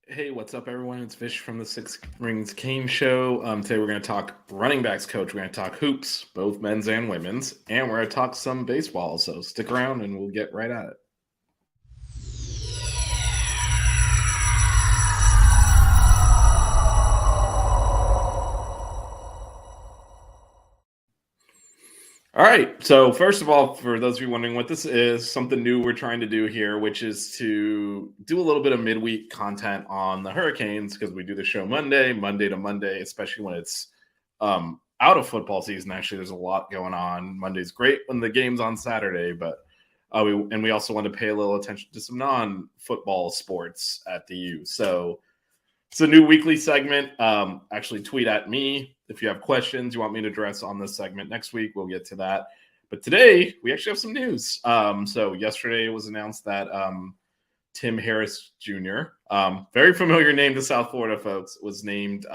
Hey, what's up, everyone? It's Vish from the Six Rings Cane Show. Today we're going to talk running backs coach. We're going to talk hoops, both men's and women's, and we're going to talk some baseball. So stick around and we'll get right at it. All right. So first of all, for those of you wondering what this is, something new we're trying to do here, which is to do a little bit of midweek content on the Hurricanes because we do the show Monday to Monday, especially when it's out of football season. Actually, there's a lot going on. Monday's great when the game's on Saturday, but we also want to pay a little attention to some non-football sports at the U. So it's a new weekly segment. Actually, tweet at me if you have questions you want me to address on this segment next week. We'll get to that. But today, we actually have some news. So yesterday, it was announced that Tim Harris Jr., very familiar name to South Florida folks, was named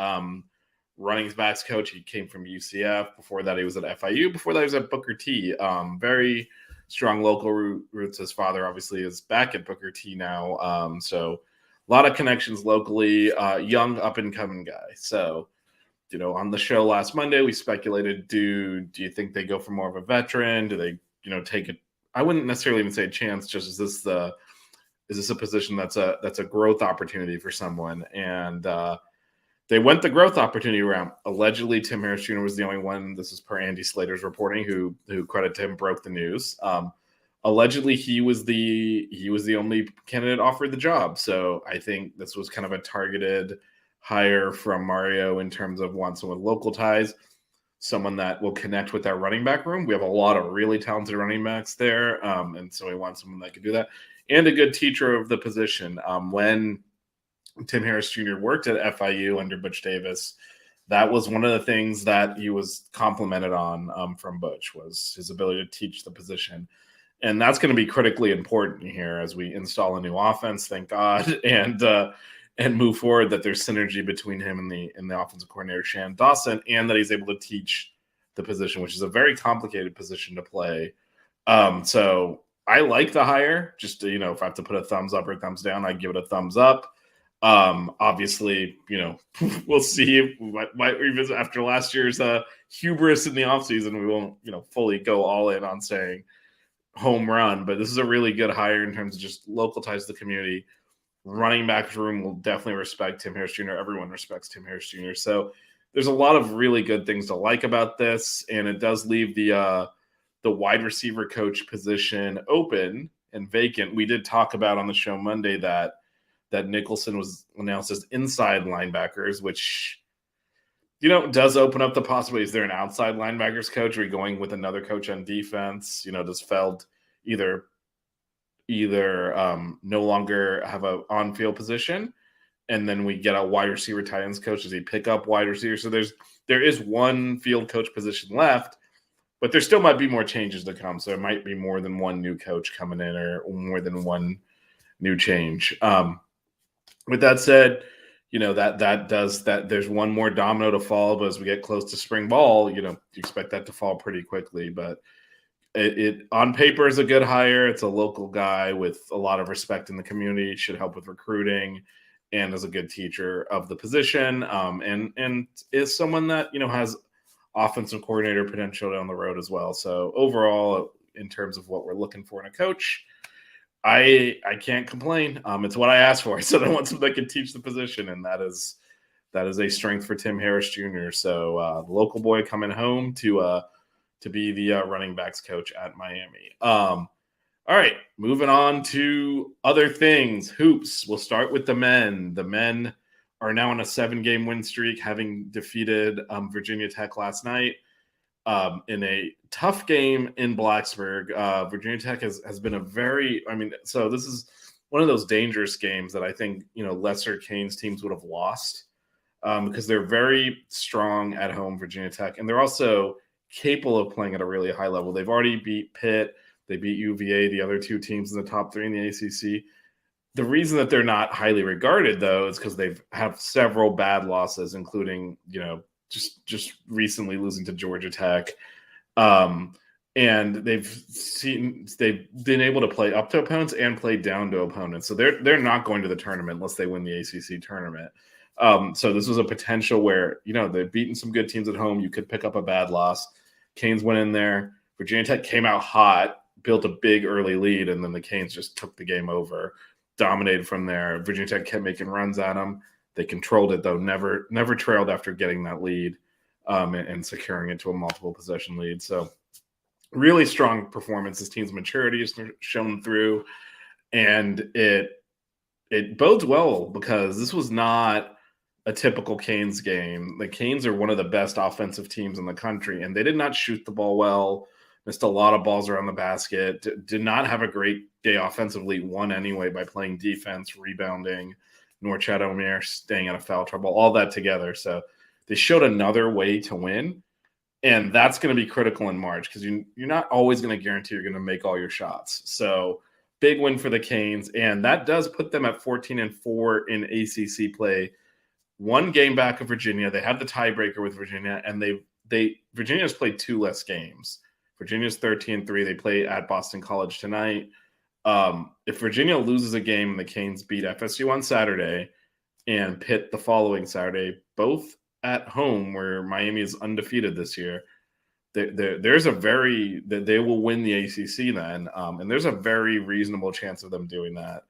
running backs coach. He came from UCF. Before that, he was at FIU. Before that, he was at Booker T. Very strong local roots. His father, obviously, is back at Booker T now. So a lot of connections locally, young up-and-coming guy. So, on the show last Monday, we speculated, do you think they go for more of a veteran? Do they, take it? I wouldn't necessarily even say a chance, just is this a position that's a growth opportunity for someone? And they went the growth opportunity route. Allegedly, Tim Harris Jr. was the only one, this is per Andy Slater's reporting, who credit to him, broke the news. Allegedly, he was the only candidate offered the job. So I think this was kind of a targeted hire from Mario in terms of want someone with local ties, someone that will connect with our running back room. We have a lot of really talented running backs there, and so we want someone that can do that, and a good teacher of the position. When Tim Harris Jr. worked at FIU under Butch Davis, that was one of the things that he was complimented on from Butch, was his ability to teach the position. And that's going to be critically important here as we install a new offense, thank God, and move forward, that there's synergy between him and the offensive coordinator, Shannon Dawson, and that he's able to teach the position, which is a very complicated position to play. So I like the hire. Just, if I have to put a thumbs up or thumbs down, I'd give it a thumbs up. Obviously, we'll see. We might revisit after last year's hubris in the offseason. We won't, fully go all in on saying home run, but this is a really good hire in terms of just local ties to the community. Running back room will definitely respect Tim Harris Jr. Everyone respects Tim Harris Jr. So there's a lot of really good things to like about this, and it does leave the wide receiver coach position open and vacant. We did talk about on the show Monday that Nicholson was announced as inside linebackers, which does open up the possibility. Is there an outside linebackers coach? Are we going with another coach on defense? Does Feld either no longer have an on-field position, and then we get a wide receiver tight ends coach? Does he pick up wide receivers? So there is one field coach position left, but there still might be more changes to come. So there might be more than one new coach coming in, or more than one new change. With that said, that does that. There's one more domino to fall, but as we get close to spring ball, you expect that to fall pretty quickly. But it on paper is a good hire. It's a local guy with a lot of respect in the community. Should help with recruiting, and is a good teacher of the position. And is someone that has offensive coordinator potential down the road as well. So overall, in terms of what we're looking for in a coach, I can't complain. It's what I asked for. I said I want someone that can teach the position, and that is a strength for Tim Harris Jr. So the local boy coming home to be the running backs coach at Miami. All right, moving on to other things. Hoops. We'll start with the men. The men are now on a 7-game win streak, having defeated Virginia Tech last night in a tough game in Blacksburg. Virginia Tech has been so this is one of those dangerous games that I think, lesser Canes teams would have lost because they're very strong at home, Virginia Tech, and they're also capable of playing at a really high level. They've already beat Pitt. They beat UVA, the other two teams in the top 3 in the ACC. The reason that they're not highly regarded, though, is because they've had several bad losses, including, just recently losing to Georgia Tech. and they've been able to play up to opponents and play down to opponents. So they're not going to the tournament unless they win the ACC tournament. So this was a potential where, they've beaten some good teams at home. You could pick up a bad loss. Canes went in there. Virginia Tech came out hot, built a big early lead, and then the Canes just took the game over, dominated from there. Virginia Tech kept making runs at them. They controlled it, though, never trailed after getting that lead, and securing it to a multiple possession lead. So really strong performance. This team's maturity has shown through, and it bodes well because this was not a typical Canes game. The Canes are one of the best offensive teams in the country, and they did not shoot the ball well, missed a lot of balls around the basket, did not have a great day offensively, won anyway by playing defense, rebounding, Norchad Omier staying out of foul trouble, all that together. So they showed another way to win, and that's going to be critical in March because you're not always going to guarantee you're going to make all your shots. So big win for the Canes, and that does put them at 14-4 in ACC play. One game back of Virginia. They had the tiebreaker with Virginia, and Virginia's played 2 less games. Virginia's 13-3. They play at Boston College tonight. If Virginia loses a game and the Canes beat FSU on Saturday and Pitt the following Saturday, both at home where Miami is undefeated this year, there's a that they will win the ACC then, and there's a very reasonable chance of them doing that.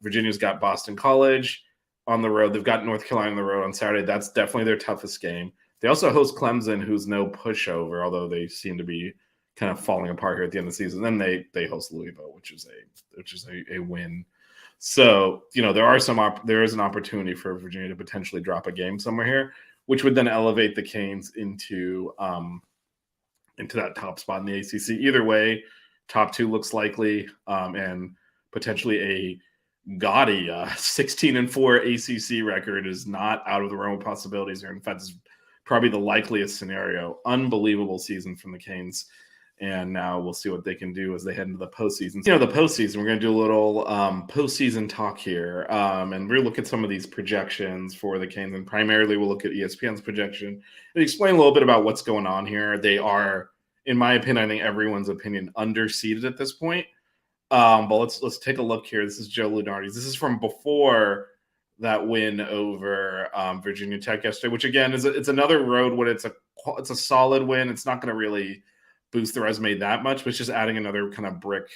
Virginia's got Boston College on the road. They've got North Carolina on the road on Saturday. That's definitely their toughest game. They also host Clemson, who's no pushover, although they seem to be kind of falling apart here at the end of the season. Then they host Louisville, which is a win. So there is an opportunity for Virginia to potentially drop a game somewhere here, which would then elevate the Canes into that top spot in the ACC. Either way, top 2 looks likely, and potentially a gaudy 16-4 ACC record is not out of the realm of possibilities here. In fact, it's probably the likeliest scenario. Unbelievable season from the Canes. And now we'll see what they can do as they head into the postseason. The postseason, we're going to do a little postseason talk here. And we'll look at some of these projections for the Canes. And primarily, we'll look at ESPN's projection and explain a little bit about what's going on here. They are, in my opinion, I think everyone's opinion, underseeded at this point. But let's take a look here. This is Joe Lunardi's. This is from before that win over Virginia Tech yesterday, which again it's another road when it's a solid win. It's not going to really boost the resume that much, but it's just adding another kind of brick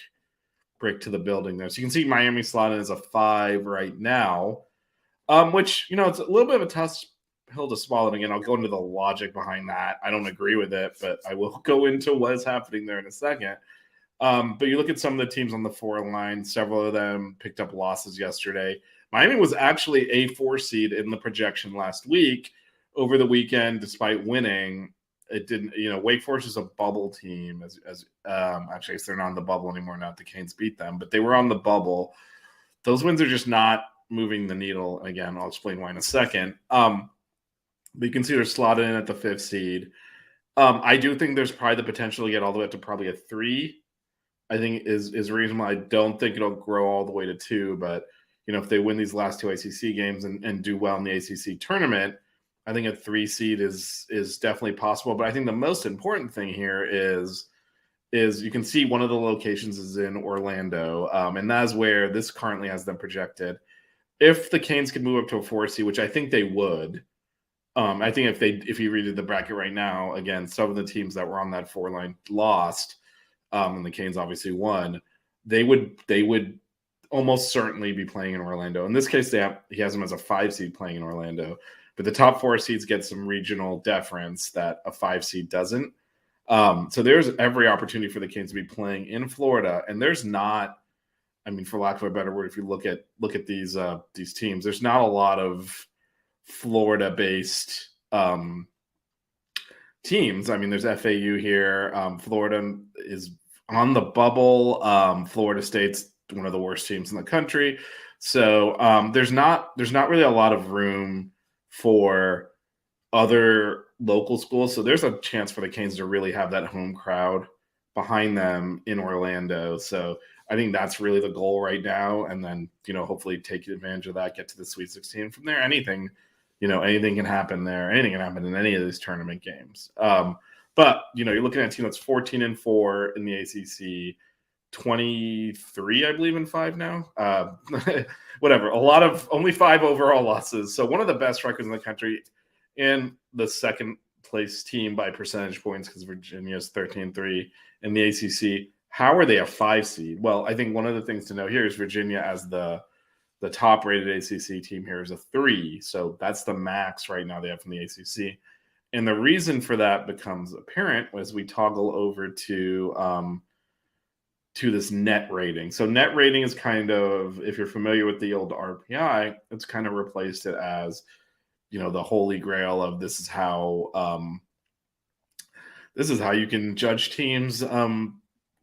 to the building there. So you can see Miami slotted as a 5 right now, which it's a little bit of a tough hill to swallow. And again, I'll go into the logic behind that. I don't agree with it, but I will go into what is happening there in a second. But you look at some of the teams on the 4 line, several of them picked up losses yesterday. Miami was actually a 4 seed in the projection last week. Over the weekend, despite winning, it didn't, Wake Forest is a bubble team actually they're not on the bubble anymore now. The Canes beat them, but they were on the bubble. Those wins are just not moving the needle. Again, I'll explain why in a second. But you can see they're slotted in at the 5th seed. I do think there's probably the potential to get all the way up to probably a 3. I think is reasonable. I don't think it'll grow all the way to 2, but if they win these last 2 ACC games and do well in the ACC tournament, I think a 3 seed is definitely possible. But I think the most important thing here is you can see one of the locations is in Orlando, and that's where this currently has them projected. If the Canes could move up to a 4 seed, which I think they would, I think if you redid the bracket right now, again, some of the teams that were on that 4 line lost. And the Canes obviously won, they would almost certainly be playing in Orlando. In this case, he has them as a 5 seed playing in Orlando, but the top 4 seeds get some regional deference that a 5 seed doesn't. So there's every opportunity for the Canes to be playing in Florida, and there's not, for lack of a better word, if you look at these teams, there's not a lot of Florida-based teams. There's FAU here. Florida is on the bubble. Florida State's one of the worst teams in the country. So there's not really a lot of room for other local schools. So there's a chance for the Canes to really have that home crowd behind them in Orlando. So I think that's really the goal right now. And then, hopefully take advantage of that, get to the Sweet 16. From there, anything can happen there. Anything can happen in any of these tournament games. But you're looking at a team that's 14-4 in the ACC, 23, I believe, in 5 now. Whatever. A lot of only 5 overall losses. So one of the best records in the country, and the second place team by percentage points because Virginia's 13-3 in the ACC. How are they a 5 seed? Well, I think one of the things to know here is Virginia as the top rated ACC team here is a 3. So that's the max right now they have from the ACC. And the reason for that becomes apparent as we toggle over to this net rating. So net rating is kind of, if you're familiar with the old RPI, it's kind of replaced it as, the holy grail of this is how you can judge teams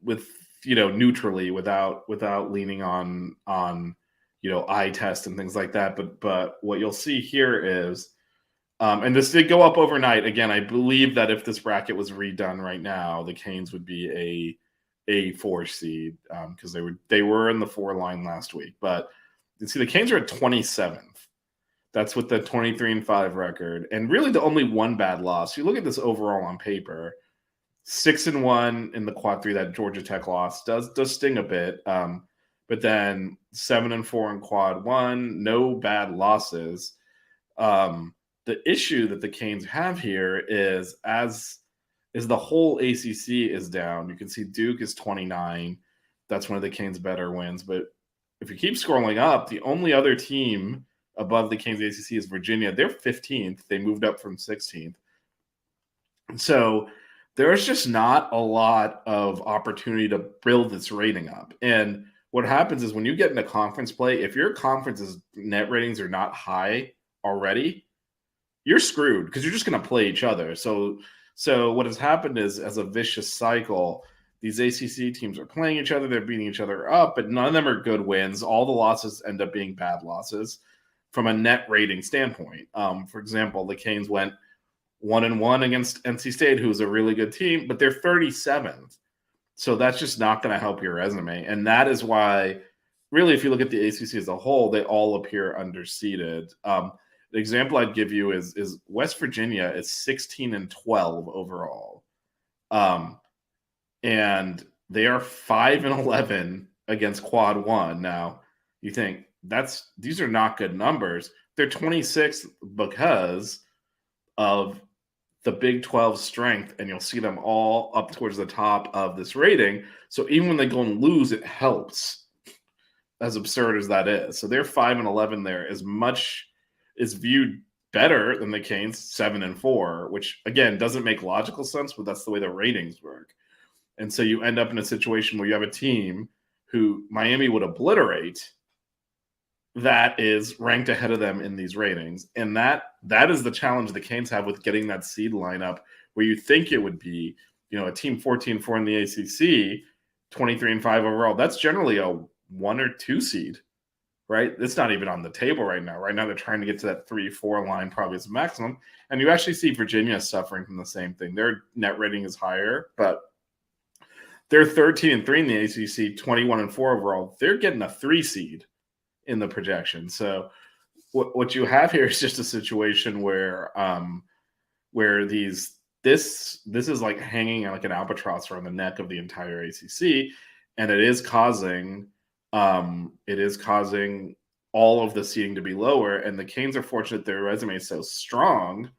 with neutrally without leaning on eye test and things like that. But what you'll see here is, and this did go up overnight. Again, I believe that if this bracket was redone right now, the Canes would be a 4 seed because they were in the 4 line last week. But you see, the Canes are at 27th. That's with the 23-5 record, and really the only one bad loss. You look at this overall on paper, 6-1 in the quad 3, that Georgia Tech loss does sting a bit. But then 7-4 in quad 1, no bad losses. The issue that the Canes have here is the whole ACC is down. You can see Duke is 29. That's one of the Canes' better wins. But if you keep scrolling up, the only other team above the Canes ACC is Virginia. They're 15th. They moved up from 16th. So there's just not a lot of opportunity to build this rating up. And what happens is when you get into conference play, if your conference's net ratings are not high already, you're screwed because you're just going to play each other. So what has happened is, as a vicious cycle, these ACC teams are playing each other. They're beating each other up, but none of them are good wins. All the losses end up being bad losses from a net rating standpoint. For example, the Canes went 1-1 against NC State, who's a really good team, but they're 37th. So that's just not going to help your resume. And that is why, really, if you look at the ACC as a whole, they all appear underseeded. The example I'd give you is West Virginia is 16-12 overall. And they are 5-11 against quad 1. Now, you think these are not good numbers. They're 26th because of the Big 12 strength, and you'll see them all up towards the top of this rating. So even when they go and lose, it helps, as absurd as that is. So they're 5-11 there, is viewed better than the Canes 7-4, which again doesn't make logical sense, but that's the way the ratings work. And so you end up in a situation where you have a team who Miami would obliterate that is ranked ahead of them in these ratings. And that is the challenge the Canes have with getting that seed lineup where you think it would be, a team 14-4 in the ACC, 23-5 overall. That's generally a 1 or 2 seed, right? It's not even on the table right now. Right now they're trying to get to that 3-4 line probably as a maximum. And you actually see Virginia suffering from the same thing. Their net rating is higher, but they're 13-3 in the ACC, 21-4 overall. They're getting a 3 seed in the projection. So what you have here is just a situation where this is like hanging like an albatross around the neck of the entire ACC, and it is causing all of the seeding to be lower. And the Canes are fortunate their resume is so strong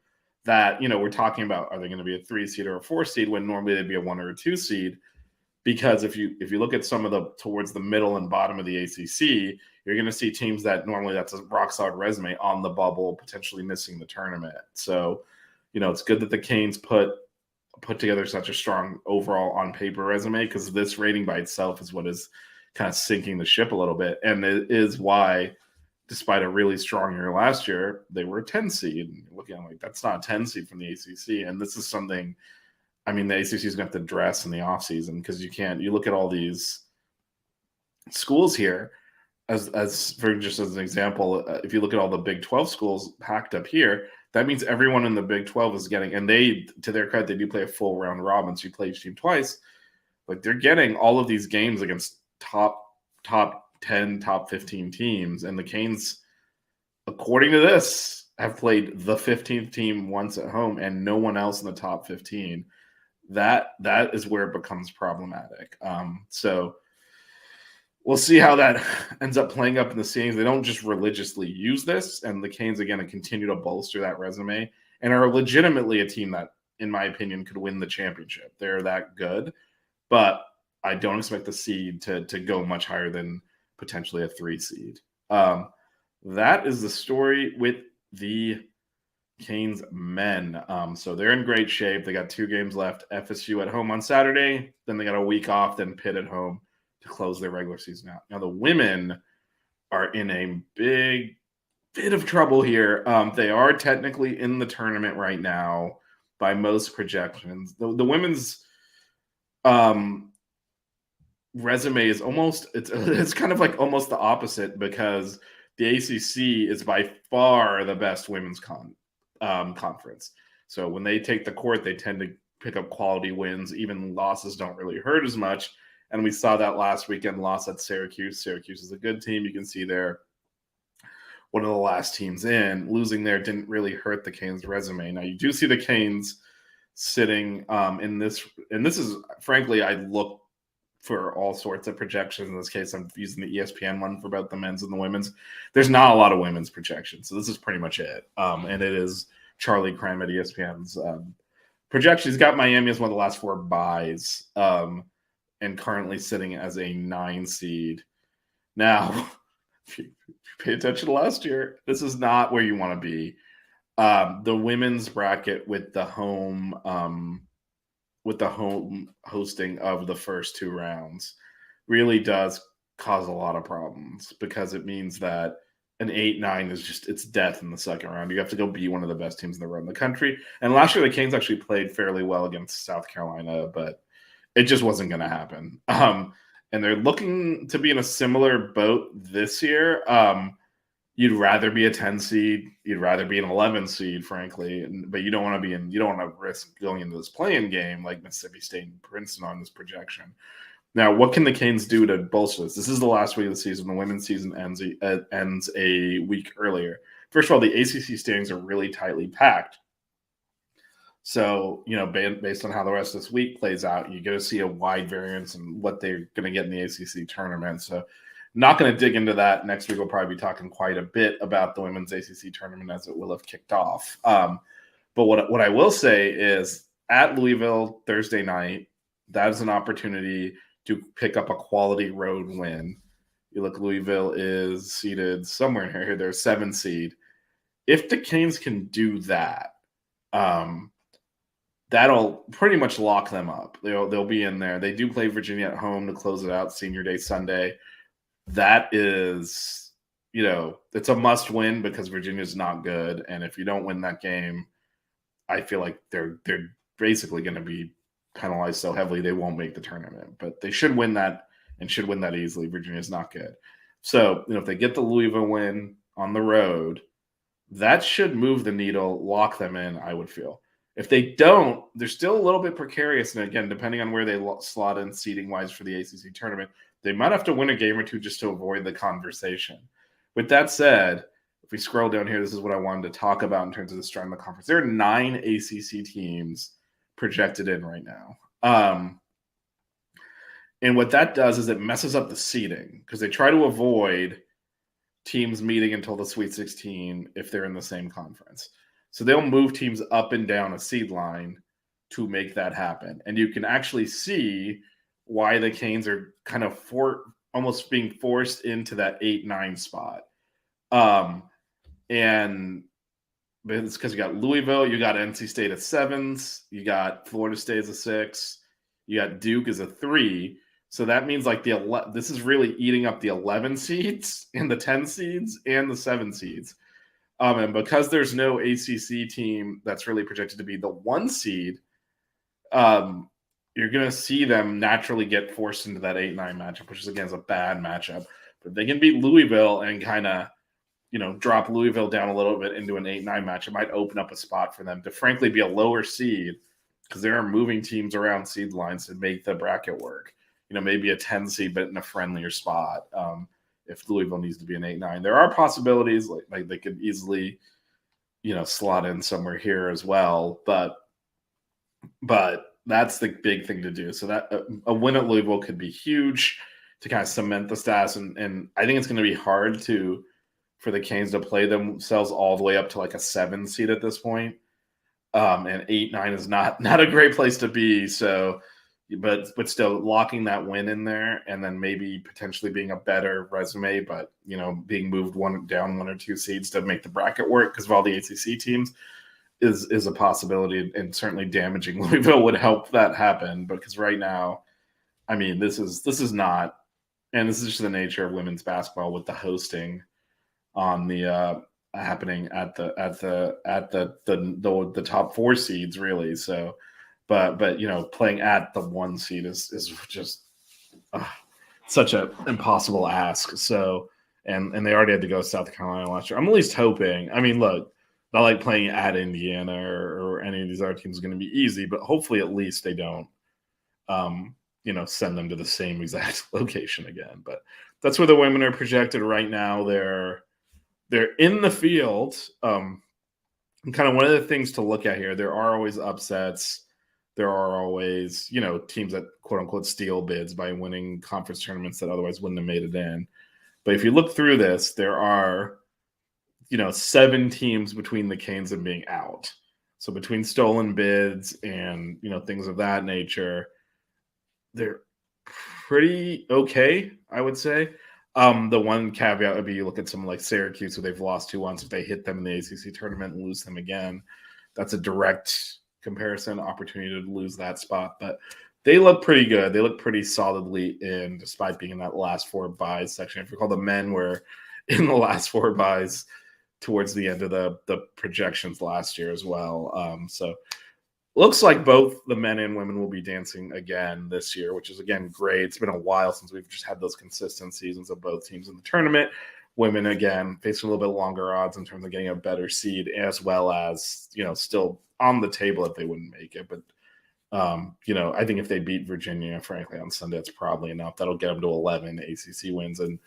that we're talking about, are they going to be a 3 seed or a 4 seed when normally they'd be a 1 or a 2 seed? Because if you look at some of towards the middle and bottom of the ACC, you're going to see teams that normally that's a rock solid resume on the bubble, potentially missing the tournament. So, it's good that the Canes put together such a strong overall on paper resume, because this rating by itself is what is kind of sinking the ship a little bit. And it is why, despite a really strong year last year, they were a 10 seed. And looking at that's not a 10 seed from the ACC. And this is something, the ACC is going to have to address in the offseason, because you look at all these schools here as for just as an example, if you look at all the Big 12 schools packed up here, that means everyone in the Big 12 is getting, and they, to their credit, they do play a full round robin, so you play each team twice, but they're getting all of these games against top 10, top 15 teams. And the Canes, according to this, have played the 15th team once at home and no one else in the top 15. that is where it becomes problematic. So we'll see how that ends up playing up in the scenes. They don't just religiously use this, and the Canes again continue to bolster that resume and are legitimately a team that, in my opinion, could win the championship. They're that good, but I don't expect the seed to go much higher than potentially a 3 seed. That is the story with the Canes men. So they're in great shape. They got 2 games left. FSU at home on Saturday. Then they got a week off. Then Pitt at home to close their regular season out. Now the women are in a big bit of trouble here. They are technically in the tournament right now by most projections. The women's resume is almost it's kind of like almost the opposite, because the ACC is by far the best women's conference. So when they take the court, they tend to pick up quality wins. Even losses don't really hurt as much. And we saw that last weekend, loss at Syracuse. Syracuse is a good team. You can see they're one of the last teams in. Losing there didn't really hurt the Canes' resume. Now you do see the Canes sitting in this, and this is frankly, I look for all sorts of projections. In this case, I'm using the ESPN one for both the men's and the women's. There's not a lot of women's projections, so this is pretty much it. And it is Charlie Crime at ESPN's projection. He's got Miami as one of the last 4 buys, and currently sitting as a 9 seed. Now, if you pay attention to last year, this is not where you want to be. The women's bracket with the home hosting of the first 2 rounds really does cause a lot of problems, because it means that an 8-9 is just, it's death in the second round. You have to go be one of the best teams in the country. And last year the Canes actually played fairly well against South Carolina, but it just wasn't going to happen. And they're looking to be in a similar boat this year. You'd rather be a 10 seed. You'd rather be an 11 seed, frankly. But you don't want to risk going into this play-in game like Mississippi State and Princeton on this projection. Now, what can the Canes do to bolster this? This is the last week of the season. The women's season ends a week earlier. First of all, the ACC standings are really tightly packed. So, based on how the rest of this week plays out, you're going to see a wide variance in what they're going to get in the ACC tournament. So, not going to dig into that. Next week, we'll probably be talking quite a bit about the women's ACC tournament as it will have kicked off. But what I will say is, at Louisville Thursday night, that is an opportunity to pick up a quality road win. You look, Louisville is seeded somewhere in here. They're 7 seed. If the Canes can do that, that'll pretty much lock them up. They'll be in there. They do play Virginia at home to close it out, Senior Day Sunday. That is, it's a must win, because Virginia's not good. And if you don't win that game, I feel like they're basically going to be penalized so heavily they won't make the tournament. But they should win that, and should win that easily. Virginia's not good. So, if they get the Louisville win on the road, that should move the needle, lock them in, I would feel. If they don't, they're still a little bit precarious. And again, depending on where they slot in seeding-wise for the ACC tournament, they might have to win a game or 2 just to avoid the conversation. With that said, if we scroll down here, this is what I wanted to talk about in terms of the strength of the conference. There are 9 ACC teams projected in right now. And what that does is it messes up the seeding, because they try to avoid teams meeting until the Sweet 16 if they're in the same conference. So they'll move teams up and down a seed line to make that happen. And you can actually see why the Canes are kind of almost being forced into that 8-9 spot. And it's because you got Louisville, you got NC State at 7s, you got Florida State as a 6, you got Duke as a 3. So that means like this is really eating up the 11 seeds and the 10 seeds and the 7 seeds. And because there's no ACC team that's really projected to be the 1 seed, you're going to see them naturally get forced into that 8-9 matchup, which is, again, is a bad matchup. But they can beat Louisville and kind of, drop Louisville down a little bit into an 8-9 match. It might open up a spot for them to, frankly, be a lower seed, because they are moving teams around seed lines to make the bracket work. Maybe a 10 seed, but in a friendlier spot. If Louisville needs to be an 8-9, there are possibilities like they could easily, slot in somewhere here as well. But that's the big thing to do. So that a win at Louisville could be huge to kind of cement the stats, and I think it's going to be hard for the Canes to play themselves all the way up to like a 7 seed at this point. And 8-9 is not a great place to be. So, but still locking that win in there, and then maybe potentially being a better resume, but being moved one or two seeds to make the bracket work because of all the ACC teams is a possibility, and certainly damaging Louisville would help that happen. Because right now, I mean, this is not, and this is just the nature of women's basketball with the hosting on the happening at the top 4 seeds really. So, but playing at the 1 seed is just such an impossible ask. So, and they already had to go to South Carolina last year. I'm at least hoping. I mean, look, not like playing at Indiana or any of these other teams is going to be easy, but hopefully at least they don't, send them to the same exact location again. But that's where the women are projected right now. They're in the field. And kind of one of the things to look at here, there are always upsets. There are always, teams that quote unquote steal bids by winning conference tournaments that otherwise wouldn't have made it in. But if you look through this, there are, 7 teams between the Canes and being out. So between stolen bids and, things of that nature, they're pretty okay, I would say. The one caveat would be you look at someone like Syracuse, who they've lost to once. If they hit them in the ACC tournament and lose them again, that's a direct comparison opportunity to lose that spot. But they look pretty good. They look pretty solidly in, despite being in that last 4 buys section. If you recall, the men were in the last 4 buys towards the end of the projections last year as well. So looks like both the men and women will be dancing again this year, which is, again, great. It's been a while since we've just had those consistent seasons of both teams in the tournament. Women, again, facing a little bit longer odds in terms of getting a better seed, as well as, still on the table if they wouldn't make it. But, I think if they beat Virginia, frankly, on Sunday, it's probably enough. That'll get them to 11 ACC wins. And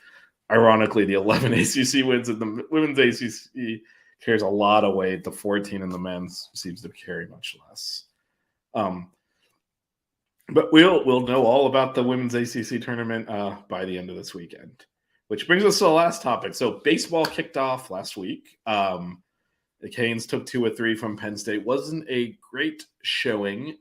ironically, the 11 ACC wins in the women's ACC carries a lot of weight. The 14 in the men's seems to carry much less. But we'll know all about the women's ACC tournament by the end of this weekend, which brings us to the last topic. So baseball kicked off last week. The Canes took 2 of 3 from Penn State. Wasn't a great showing.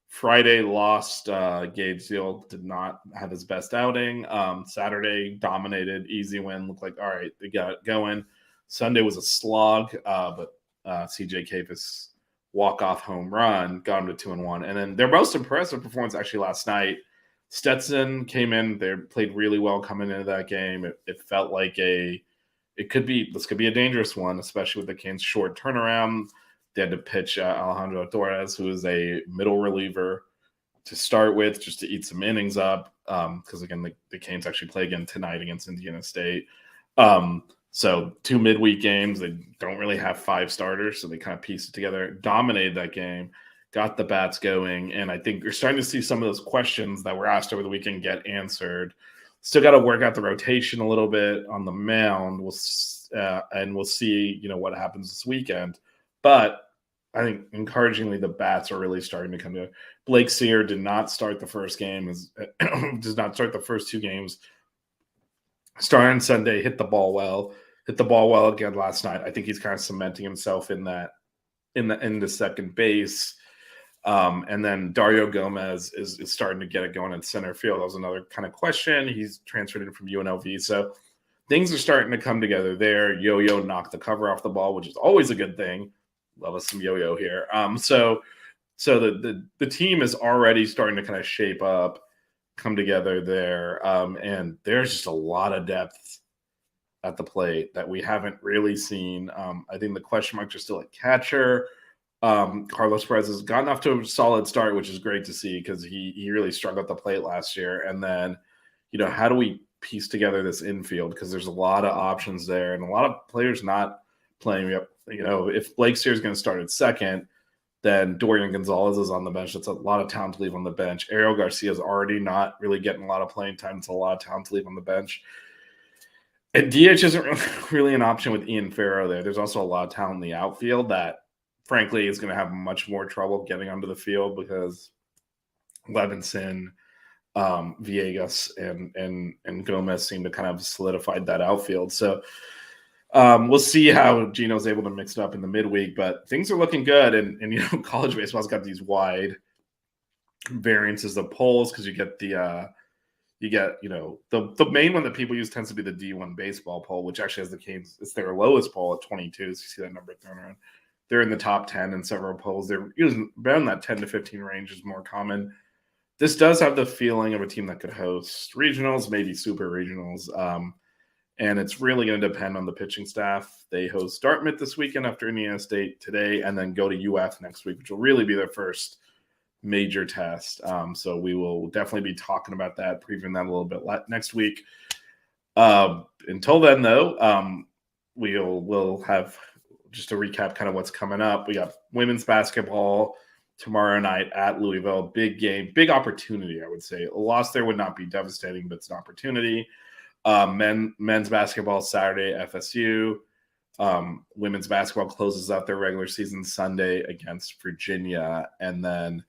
Friday lost. Gabe Seal did not have his best outing. Saturday dominated, easy win. Looked like, all right, they got it going. Sunday was a slog, but CJ Capus walk-off home run got them to 2-1. And then their most impressive performance actually last night, Stetson came in. They played really well coming into that game. It felt like this could be a dangerous one, especially with the Canes' short turnaround. They had to pitch Alejandro Torres, who is a middle reliever, to start with, just to eat some innings up. Because again, the Canes actually play again tonight against Indiana State. So 2 midweek games. They don't really have 5 starters, so they kind of pieced it together, dominated that game, got the bats going, and I think you're starting to see some of those questions that were asked over the weekend get answered. Still got to work out the rotation a little bit on the mound. We'll see, what happens this weekend. But I think encouragingly, the bats are really starting to come to. Blake Sear did not start the first game. Does not start the first 2 games. Started on Sunday, hit the ball well again last night. I think he's kind of cementing himself in the second base. And then Dario Gomez is starting to get it going in center field. That was another kind of question. He's transferred in from UNLV. So things are starting to come together there. Yo-Yo knocked the cover off the ball, which is always a good thing. Love us some Yo-Yo here. So the team is already starting to kind of shape up, come together there. And there's just a lot of depth at the plate that we haven't really seen. I think the question marks are still at catcher. Carlos Perez has gotten off to a solid start, which is great to see because he really struggled at the plate last year. And then, how do we piece together this infield? Because there's a lot of options there and a lot of players not playing. If Blake Sear is going to start at second, then Dorian Gonzalez is on the bench. That's a lot of talent to leave on the bench. Ariel Garcia is already not really getting a lot of playing time. It's a lot of talent to leave on the bench. And DH isn't really an option with Ian Farrow there. There's also a lot of talent in the outfield that frankly, is going to have much more trouble getting onto the field because Levinson, Villegas, and Gomez seem to kind of solidified that outfield. So we'll see how Gino's able to mix it up in the midweek, but things are looking good. And college baseball's got these wide variances of polls because you get the main one that people use tends to be the D1 baseball poll, which actually has the Canes. It's their lowest poll at 22. So you see that number thrown around. They're in the top 10 in several polls. They're using around that 10 to 15 range is more common. This does have the feeling of a team that could host regionals, maybe super regionals. And it's really going to depend on the pitching staff. They host Dartmouth this weekend after Indiana State today, and then go to UF next week, which will really be their first major test. So we will definitely be talking about that, previewing that a little bit next week. Until then, though, we'll have just to recap kind of what's coming up. We got women's basketball tomorrow night at Louisville. Big game, big opportunity, I would say. A loss there would not be devastating, but it's an opportunity. Men's basketball Saturday, FSU. Women's basketball closes out their regular season Sunday against Virginia. And then